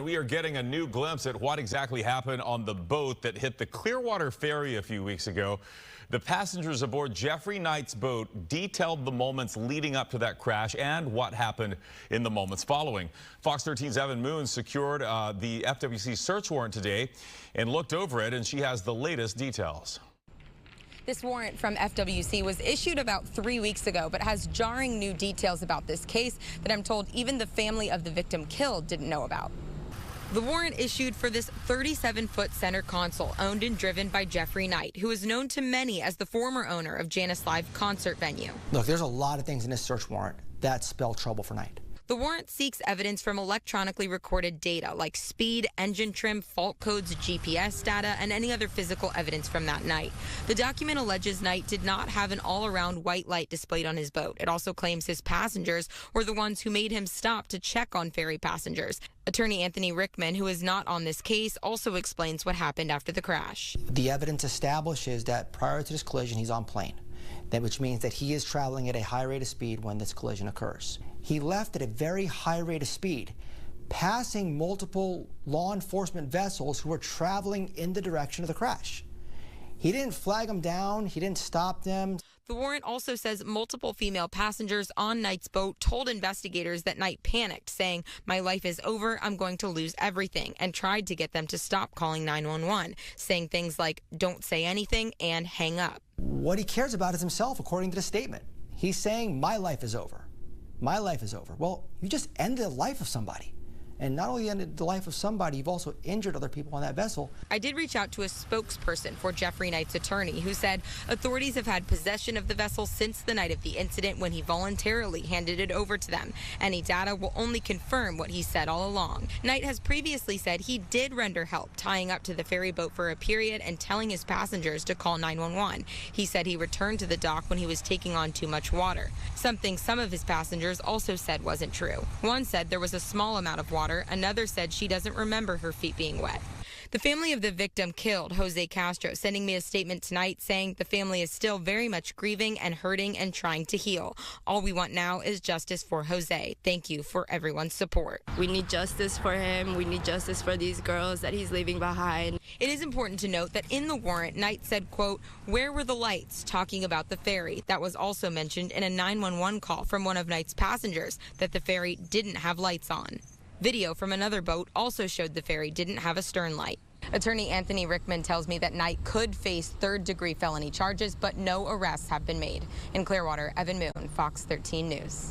We are getting a new glimpse at what exactly happened on the boat that hit the Clearwater Ferry a few weeks ago. The passengers aboard Jeffrey Knight's boat detailed the moments leading up to that crash and what happened in the moments following. Fox 13's Evyn Moon secured the FWC search warrant today and looked over it, and she has the latest details. This warrant from FWC was issued about 3 weeks ago, but has jarring new details about this case that I'm told even the family of the victim killed didn't know about. The warrant issued for this 37-foot center console owned and driven by Jeffrey Knight, who is known to many as the former owner of Janice Live concert venue. Look, there's a lot of things in this search warrant that spell trouble for Knight. The warrant seeks evidence from electronically recorded data like speed, engine trim, fault codes, GPS data, and any other physical evidence from that night. The document alleges Knight did not have an all-around white light displayed on his boat. It also claims his passengers were the ones who made him stop to check on ferry passengers. Attorney Anthony Rickman, who is not on this case, also explains what happened after the crash. The evidence establishes that prior to this collision, he's on plane, which means that he is traveling at a high rate of speed when this collision occurs. He left at a very high rate of speed, passing multiple law enforcement vessels who were traveling in the direction of the crash. He didn't flag them down, he didn't stop them. The warrant also says multiple female passengers on Knight's boat told investigators that Knight panicked, saying, "My life is over, I'm going to lose everything," and tried to get them to stop calling 911, saying things like, "Don't say anything," and "hang up." What he cares about is himself, according to the statement. He's saying, "My life is over. My life is over." Well, you just ended the life of somebody. And not only ended the life of somebody, you've also injured other people on that vessel. I did reach out to a spokesperson for Jeffrey Knight's attorney, who said authorities have had possession of the vessel since the night of the incident when he voluntarily handed it over to them. Any data will only confirm what he said all along. Knight has previously said he did render help tying up to the ferry boat for a period and telling his passengers to call 911. He said he returned to the dock when he was taking on too much water, something some of his passengers also said wasn't true. One said there was a small amount of water. Another said she doesn't remember her feet being wet. The family of the victim killed, Jose Castro, sending me a statement tonight saying the family is still very much grieving and hurting and trying to heal. All we want now is justice for Jose. Thank you for everyone's support. We need justice for him. We need justice for these girls that he's leaving behind. It is important to note that in the warrant, Knight said, quote, "Where were the lights?" talking about the ferry. That was also mentioned in a 911 call from one of Knight's passengers, that the ferry didn't have lights on. Video from another boat also showed the ferry didn't have a stern light. Attorney Anthony Rickman tells me that Knight could face third-degree felony charges, but no arrests have been made. In Clearwater, Evyn Moon, Fox 13 News.